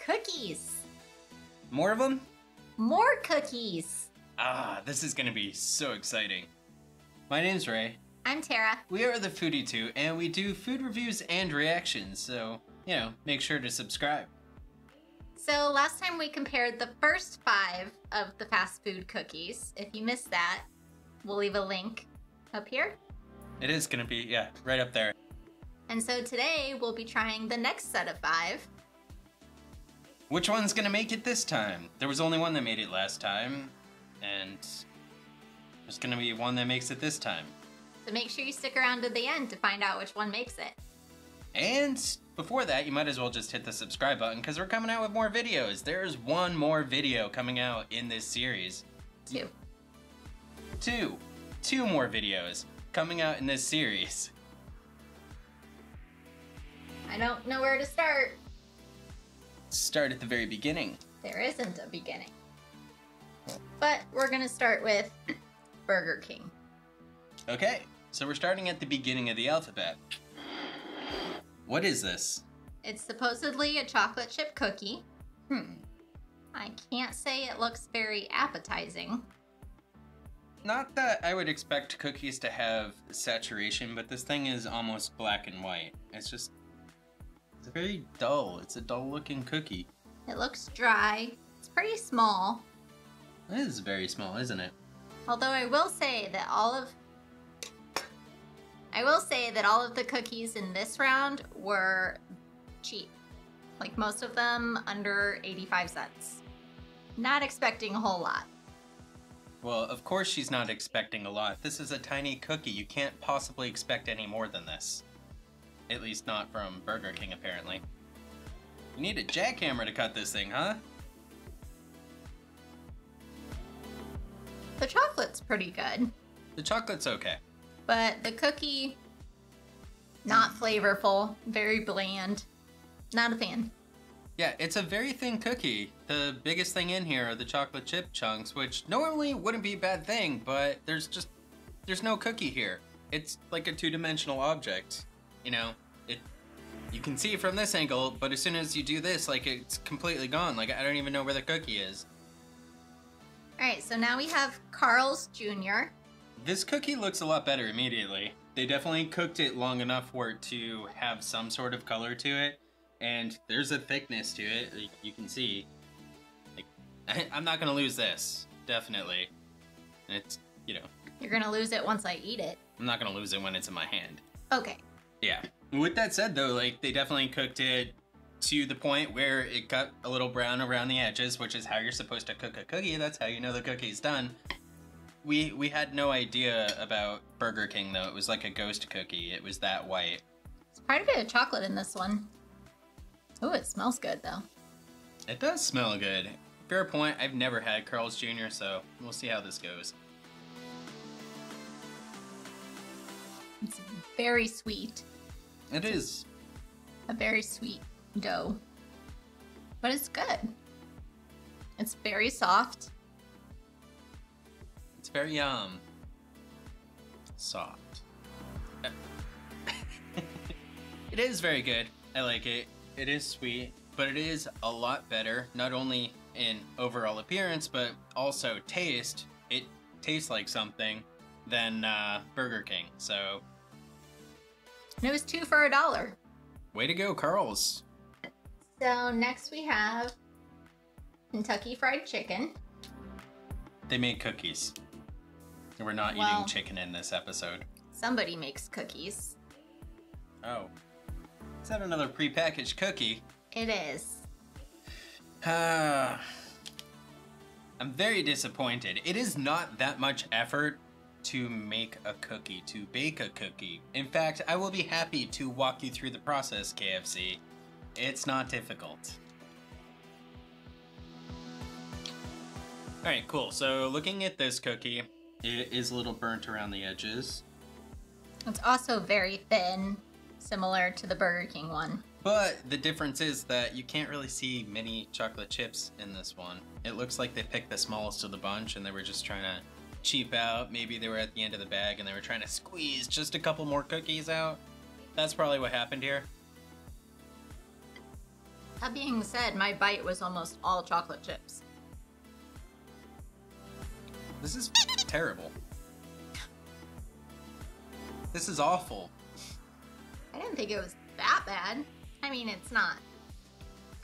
Cookies! More of them? More cookies! This is gonna be so exciting. My name's Ray. I'm Tara. We are the Foodie 2, and we do food reviews and reactions, so, make sure to subscribe. So last time we compared the first 5 of the fast food cookies. If you missed that, we'll leave a link up here. It is gonna be, right up there. And so today we'll be trying the next set of 5. Which one's gonna make it this time? There was only one that made it last time, and there's gonna be one that makes it this time. So make sure you stick around to the end to find out which one makes it. And before that, you might as well just hit the subscribe button because we're coming out with more videos. There's one more video coming out in this series. 2. Two more videos coming out in this series. I don't know where to start. Start at the very beginning. There isn't a beginning. But we're gonna start with Burger King. Okay, so we're starting at the beginning of the alphabet. What is this? It's supposedly a chocolate chip cookie. I can't say it looks very appetizing. Not that I would expect cookies to have saturation, but this thing is almost black and white. It's very dull. It's a dull looking cookie. It looks dry. It's pretty small. It is very small, isn't it? Although I will say that all of the cookies in this round were cheap. Like most of them under 85 cents. Not expecting a whole lot. Well, of course she's not expecting a lot. This is a tiny cookie. You can't possibly expect any more than this. At least not from Burger King, apparently. You need a jackhammer to cut this thing, huh? The chocolate's pretty good. The chocolate's okay. But the cookie, not flavorful, very bland. Not a fan. Yeah, it's a very thin cookie. The biggest thing in here are the chocolate chip chunks, which normally wouldn't be a bad thing, but there's no cookie here. It's like a two-dimensional object. You can see it from this angle, but as soon as you do this, like, it's completely gone. Like, I don't even know where the cookie is. Alright, so now we have Carl's Jr. This cookie looks a lot better immediately. They definitely cooked it long enough for it to have some sort of color to it, and there's a thickness to it, like you can see. Like, I'm not gonna lose this, definitely. And it's, You're gonna lose it once I eat it. I'm not gonna lose it when it's in my hand. Okay. Yeah. With that said though, like, they definitely cooked it to the point where it got a little brown around the edges, which is how you're supposed to cook a cookie. That's how you know the cookie's done. We had no idea about Burger King though. It was like a ghost cookie. It was that white. There's quite a bit of chocolate in this one. Oh, it smells good though. It does smell good. Fair point. I've never had Carl's Jr., so we'll see how this goes. It's very sweet. It is. A very sweet dough. But it's good. It's very soft. It's very, soft. It is very good. I like it. It is sweet, but it is a lot better, not only in overall appearance, but also taste. It tastes like something than Burger King, so. And it was 2 for $1. Way to go, Carl's. So next we have Kentucky Fried Chicken. They made cookies. We're not eating chicken in this episode. Somebody makes cookies. Oh. Is that another prepackaged cookie? It is. I'm very disappointed. It is not that much effort to make a cookie, to bake a cookie. In fact, I will be happy to walk you through the process, KFC. It's not difficult. Alright, cool. So looking at this cookie, it is a little burnt around the edges. It's also very thin, similar to the Burger King one. But the difference is that you can't really see many chocolate chips in this one. It looks like they picked the smallest of the bunch and they were just trying to cheap out. Maybe they were at the end of the bag and they were trying to squeeze just a couple more cookies out. That's probably what happened here. That being said, my bite was almost all chocolate chips. This is terrible. This is awful. I didn't think it was that bad. I mean, it's not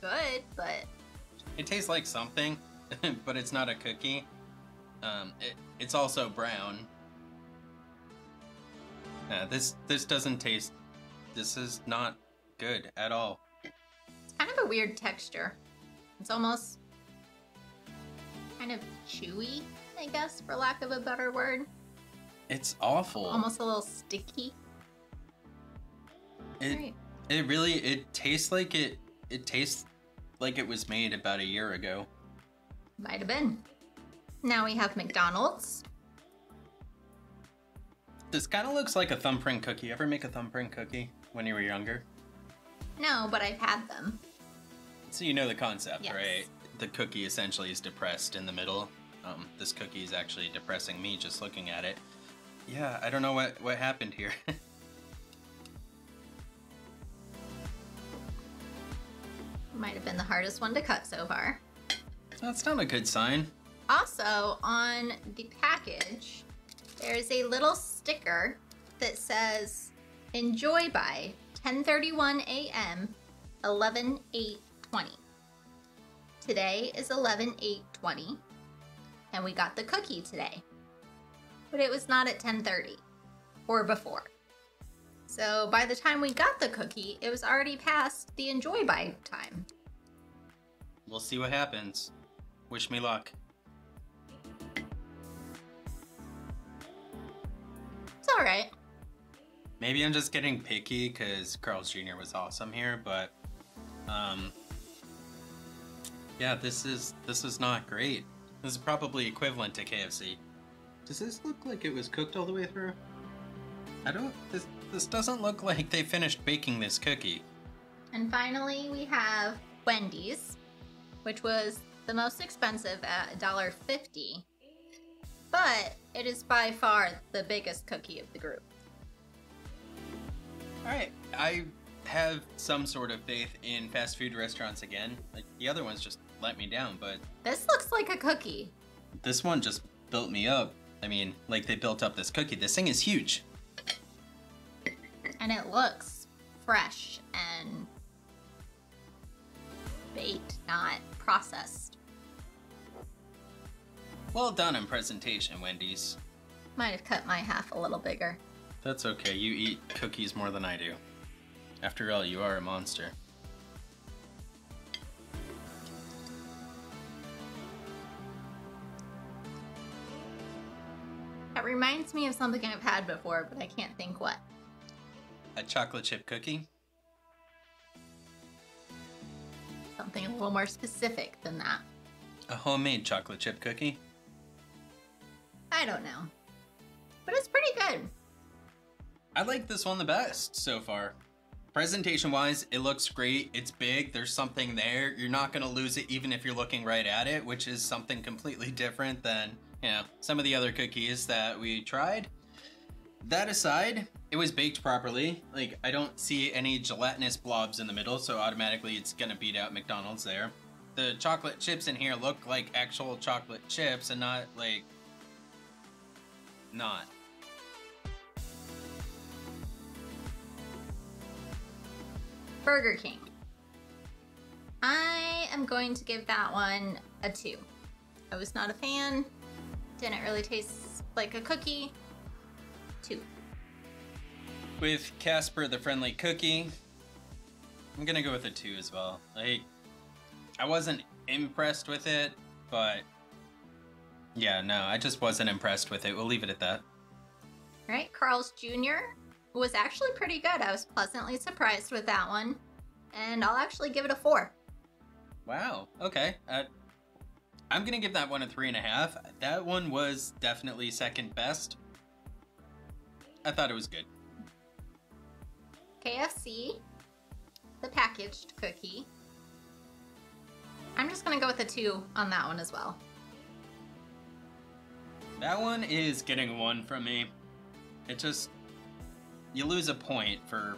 good, but... It tastes like something, but it's not a cookie. It's also brown. This doesn't taste... This is not good at all. It's kind of a weird texture. It's almost kind of chewy, I guess, for lack of a better word. It's awful. Almost a little sticky. It really tastes like it tastes like it was made about a year ago. Might have been. Now we have McDonald's. This kind of looks like a thumbprint cookie. Ever make a thumbprint cookie when you were younger? No, but I've had them. So you know the concept, yes. right? The cookie essentially is depressed in the middle. This cookie is actually depressing me just looking at it. Yeah, I don't know what happened here. Might have been the hardest one to cut so far. That's not a good sign. Also, on the package, there's a little sticker that says, enjoy by 10:31 a.m., 11/8/20. Today is 11/8/20, and we got the cookie today. But it was not at 10:30 or before. So by the time we got the cookie, it was already past the enjoy by time. We'll see what happens. Wish me luck. It's all right. Maybe I'm just getting picky because Carl's Jr. was awesome here, but yeah, this is not great. This is probably equivalent to KFC. Does this look like it was cooked all the way through? This doesn't look like they finished baking this cookie. And finally, we have Wendy's, which was the most expensive at $1.50, but it is by far the biggest cookie of the group. Alright, I have some sort of faith in fast food restaurants again. Like, the other ones just let me down, but... This looks like a cookie. This one just built me up. I mean, like they built up this cookie. This thing is huge. And it looks fresh and baked, not processed. Well done in presentation, Wendy's. Might have cut my half a little bigger. That's okay, you eat cookies more than I do. After all, you are a monster. That reminds me of something I've had before, but I can't think what. A chocolate chip cookie? Something a little more specific than that. A homemade chocolate chip cookie? I don't know. But it's pretty good. I like this one the best so far. Presentation-wise, it looks great. It's big. There's something there. You're not going to lose it even if you're looking right at it, which is something completely different than, you know, some of the other cookies that we tried. That aside, it was baked properly. Like, I don't see any gelatinous blobs in the middle, so automatically it's going to beat out McDonald's there. The chocolate chips in here look like actual chocolate chips and not like... not. Burger King. I am going to give that one a 2. I was not a fan. Didn't really taste like a cookie. 2. With Casper the Friendly Cookie, I'm gonna go with a 2 as well. I wasn't impressed with it, but yeah, no, I just wasn't impressed with it. We'll leave it at that. All right, Carl's Jr. was actually pretty good. I was pleasantly surprised with that one, and I'll actually give it a 4. Wow, okay. I'm gonna give that one a 3.5. That one was definitely second best. I thought it was good. KFC, the packaged cookie. I'm just gonna go with a 2 on that one as well. That one is getting a 1 from me. It just... you lose a point for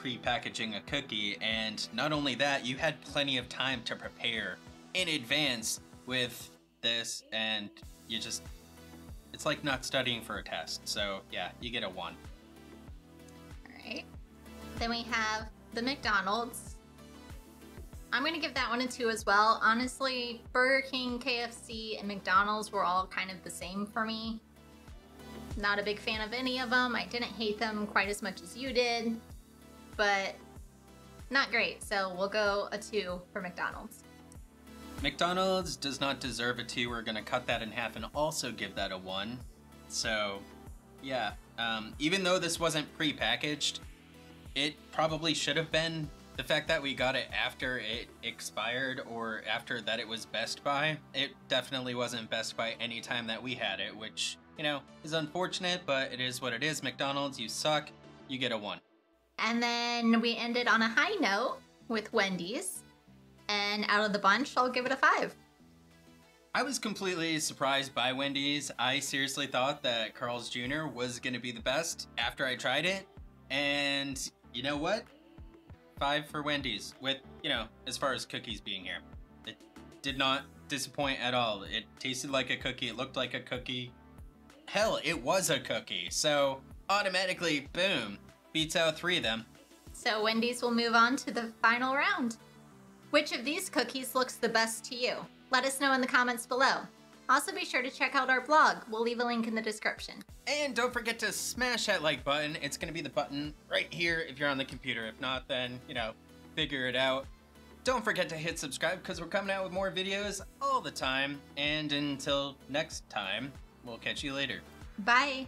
pre-packaging a cookie, and not only that, you had plenty of time to prepare in advance with this, and it's like not studying for a test. So yeah, you get a 1. Alright. Then we have the McDonald's. I'm gonna give that one a 2 as well. Honestly, Burger King, KFC, and McDonald's were all kind of the same for me. Not a big fan of any of them. I didn't hate them quite as much as you did, but not great. So we'll go a 2 for McDonald's. McDonald's does not deserve a 2. We're gonna cut that in half and also give that a 1. So yeah, even though this wasn't pre-packaged, it probably should have been. The fact that we got it after it expired or after that it was Best Buy, it definitely wasn't Best Buy any time that we had it, which, you know, is unfortunate, but it is what it is. McDonald's, you suck. You get a 1. And then we ended on a high note with Wendy's. And out of the bunch, I'll give it a 5. I was completely surprised by Wendy's. I seriously thought that Carl's Jr. was going to be the best after I tried it. And you know what? 5 for Wendy's with, you know, as far as cookies being here. It did not disappoint at all. It tasted like a cookie. It looked like a cookie. Hell, it was a cookie. So automatically, boom, beats out 3 of them. So Wendy's will move on to the final round. Which of these cookies looks the best to you? Let us know in the comments below. Also be sure to check out our blog. We'll leave a link in the description. And don't forget to smash that like button. It's going to be the button right here if you're on the computer. If not, then, you know, figure it out. Don't forget to hit subscribe because we're coming out with more videos all the time. And until next time, we'll catch you later. Bye.